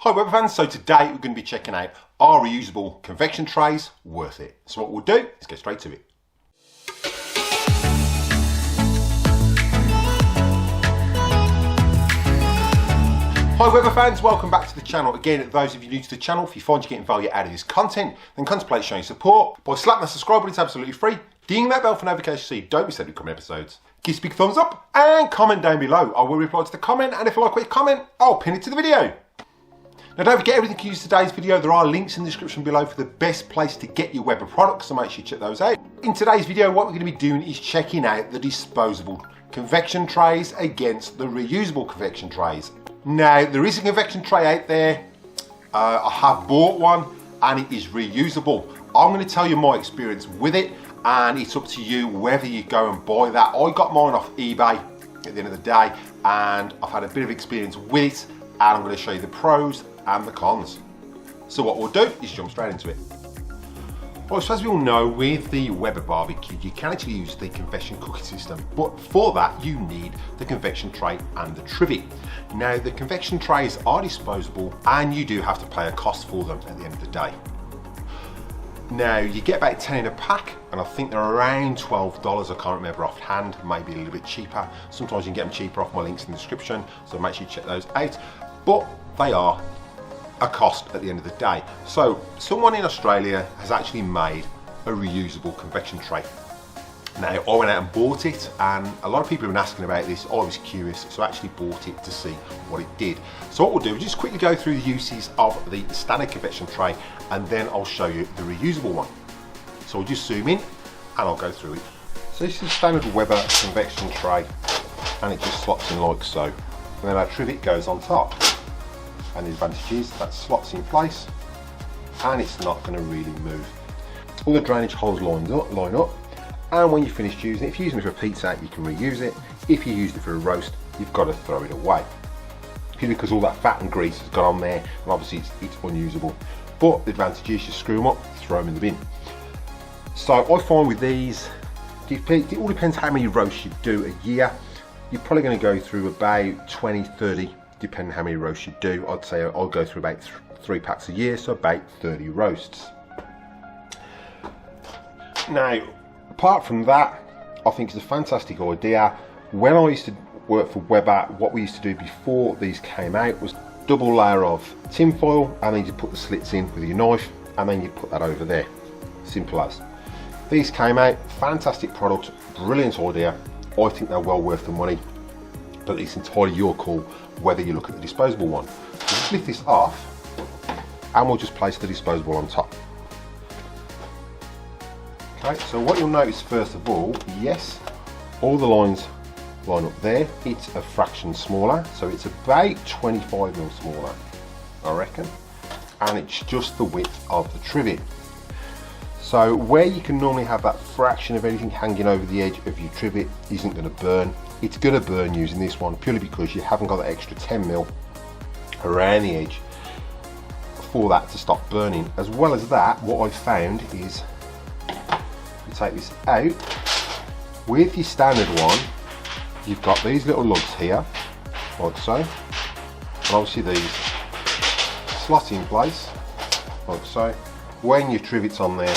Hi Weber fans, so today we're going to be checking out our reusable convection trays, worth it. So what we'll do is get straight to it. Hi Weber fans, welcome back to the channel. Again, those of you new to the channel, if you find you're getting value out of this content, then contemplate showing support by slapping the subscribe button. It's absolutely free. Ding that bell for notifications so you don't miss any coming episodes. Give us a big thumbs up and comment down below. I will reply to the comment, and if you like what you comment, I'll pin it to the video. Now don't forget, everything you use today's video, there are links in the description below for the best place to get your Weber products, so make sure you check those out. In today's video, what we're going to be doing is checking out the disposable convection trays against the reusable convection trays. Now, there is a convection tray out there. I have bought one and it is reusable. I'm going to tell you my experience with it, and it's up to you whether you go and buy that. I got mine off eBay at the end of the day, and I've had a bit of experience with it, and I'm going to show you the pros and the cons. So what we'll do is jump straight into it. Well, so as we all know, with the Weber barbecue, you can actually use the convection cooking system, but for that you need the convection tray and the trivet. Now, the convection trays are disposable, and you do have to pay a cost for them at the end of the day. Now, you get about 10 in a pack, and I think they're around $12. I can't remember offhand, maybe a little bit cheaper. Sometimes you can get them cheaper off my links in the description, so make sure you check those out. But they are a cost at the end of the day. So someone in Australia has actually made a reusable convection tray. Now, I went out and bought it, and a lot of people have been asking about this. I was curious, so I actually bought it to see what it did. So what we'll do is just quickly go through the uses of the standard convection tray, and then I'll show you the reusable one. So we'll just zoom in and I'll go through it. So this is a standard Weber convection tray, and it just slots in like so. And then our trivet goes on top. And the advantage is that slots in place and it's not going to really move. All the drainage holes line up, and when you're finished using it, if you're using it for a pizza, you can reuse it. If you used it for a roast, you've got to throw it away, purely because all that fat and grease has got on there, and obviously it's unusable. But the advantage is you screw them up, throw them in the bin. So I find with these, it all depends how many roasts you do a year. You're probably going to go through about 20, 30, depending on how many roasts you do. I'd say I'll go through about 3 packs a year, so about 30 roasts. Now, apart from that, I think it's a fantastic idea. When I used to work for Weber, what we used to do before these came out was double layer of tin foil, and then you put the slits in with your knife, and then you put that over there. Simple as. These came out, fantastic product, brilliant idea. I think they're well worth the money, but it's entirely your call whether you look at the disposable one. So just lift this off, and we'll just place the disposable on top. Okay, so what you'll notice first of all, yes, all the lines line up there. It's a fraction smaller, so it's about 25mm smaller, I reckon, and it's just the width of the trivet. So where you can normally have that fraction of anything hanging over the edge of your trivet isn't going to burn. It's going to burn using this one, purely because you haven't got that extra 10mm around the edge for that to stop burning. As well as that, what I've found is, you take this out, with your standard one, you've got these little lugs here, like so, and obviously these slot in place, like so. When your trivet's on there,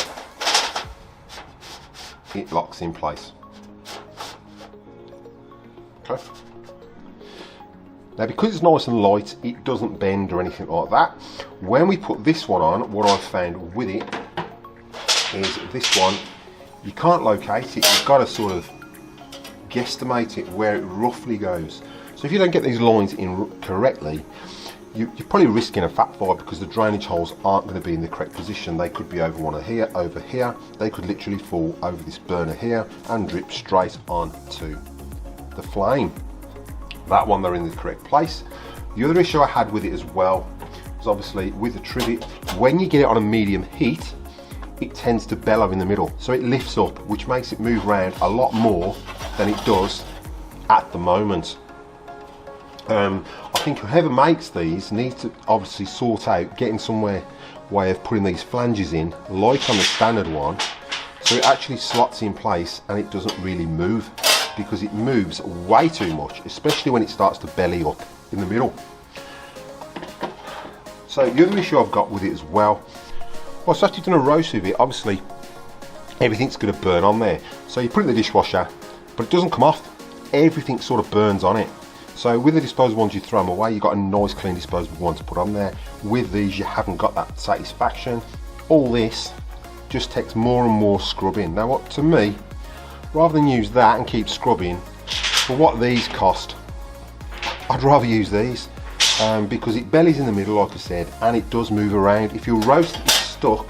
it locks in place. Okay. Now, because it's nice and light, it doesn't bend or anything like that. When we put this one on, what I've found with it is this one, you can't locate it. You've got to sort of guesstimate it where it roughly goes. So if you don't get these lines in correctly, you're probably risking a fat fire, because the drainage holes aren't going to be in the correct position. They could be over one here, over here. They could literally fall over this burner here and drip straight onto the flame. That one, they're in the correct place. The other issue I had with it as well was obviously with the trivet, when you get it on a medium heat, it tends to bellow in the middle, so it lifts up, which makes it move around a lot more than it does at the moment. I think whoever makes these needs to obviously sort out getting somewhere way of putting these flanges in, like on the standard one, so it actually slots in place and it doesn't really move, because it moves way too much, especially when it starts to belly up in the middle. So the other issue I've got with it as well, well, so after you've done a roast with it, obviously everything's going to burn on there. So you put it in the dishwasher, but it doesn't come off. Everything sort of burns on it. So with the disposable ones, you throw them away. You've got a nice clean disposable one to put on there. With these, you haven't got that satisfaction. All this just takes more and more scrubbing. Now, what to me, rather than use that and keep scrubbing, for what these cost, I'd rather use these because it bellies in the middle, like I said, and it does move around. If your roast is stuck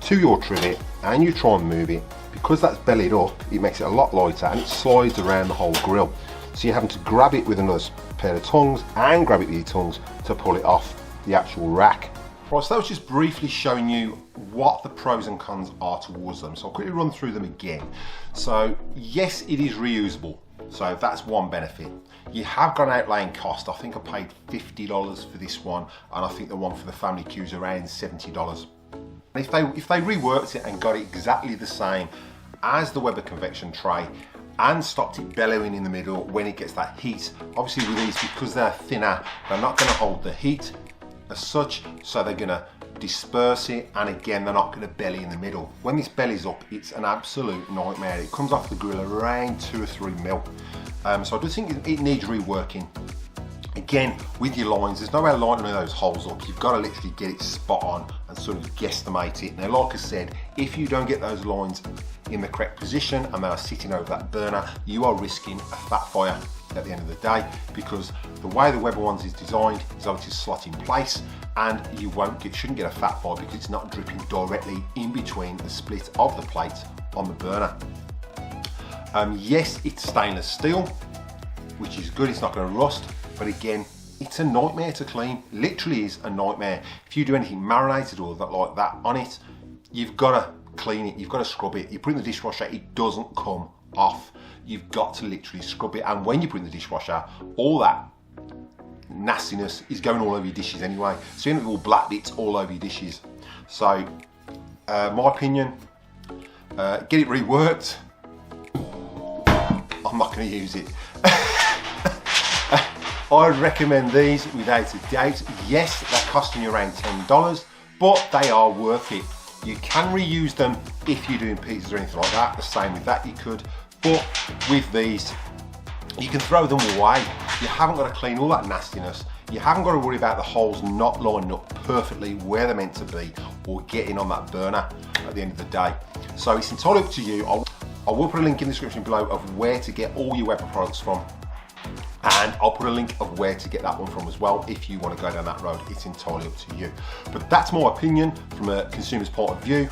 to your trivet and you try and move it, because that's bellied up, it makes it a lot lighter and it slides around the whole grill. So you're having to grab it with another pair of tongs and grab it with your tongs to pull it off the actual rack. Right, so that was just briefly showing you what the pros and cons are towards them. So I'll quickly run through them again. So yes, it is reusable. So that's one benefit. You have got an outlaying cost. I think I paid $50 for this one, and I think the one for the family queue is around $70. If they reworked it and got it exactly the same as the Weber Convection tray and stopped it bellowing in the middle when it gets that heat, obviously with these, because they're thinner, they're not going to hold the heat as such, so they're going to disperse it, and again, they're not going to belly in the middle. When this bellies up, it's an absolute nightmare. It comes off the grill around 2 or 3 mil. So I do think it needs reworking. Again, with your lines, there's no way of lining those holes up. You've got to literally get it spot on and sort of guesstimate it. Now, like I said, if you don't get those lines in the correct position and they are sitting over that burner, you are risking a fat fire at the end of the day, because the way the Weber ones is designed is obviously slot in place, and you shouldn't get a fat fire because it's not dripping directly in between the split of the plate on the burner. Yes, it's stainless steel, which is good. It's not going to rust. But again, it's a nightmare to clean. Literally is a nightmare. If you do anything marinated or like that on it, you've got to clean it. You've got to scrub it. You put it in the dishwasher, it doesn't come off. You've got to literally scrub it. And when you put it in the dishwasher, all that nastiness is going all over your dishes anyway. So you end up with all black bits all over your dishes. So, my opinion, get it reworked. I'm not going to use it. I would recommend these without a doubt. Yes, they're costing you around $10, but they are worth it. You can reuse them if you're doing pizzas or anything like that. The same with that you could, but with these, you can throw them away. You haven't got to clean all that nastiness. You haven't got to worry about the holes not lining up perfectly where they're meant to be or getting on that burner at the end of the day. So it's entirely up to you. I will put a link in the description below of where to get all your Weber products from. And I'll put a link of where to get that one from as well if you want to go down that road. It's entirely up to you. But that's my opinion from a consumer's point of view.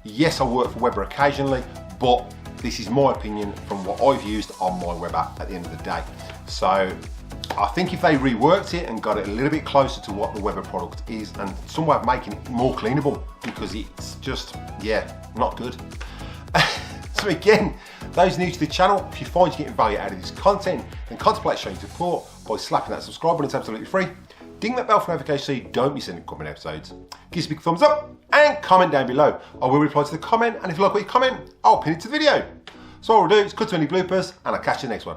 Yes, I work for Weber occasionally, but this is my opinion from what I've used on my Weber at the end of the day. So I think if they reworked it and got it a little bit closer to what the Weber product is, and some way of making it more cleanable, because it's just, yeah, not good. So again, those new to the channel, if you find you're getting value out of this content, then contemplate showing support by slapping that subscribe button. It's absolutely free. Ding that bell for notifications so you don't miss any upcoming episodes. Give us a big thumbs up and comment down below. I will reply to the comment, and if you like what you comment, I'll pin it to the video. So all we'll do is cut to any bloopers, and I'll catch you in the next one.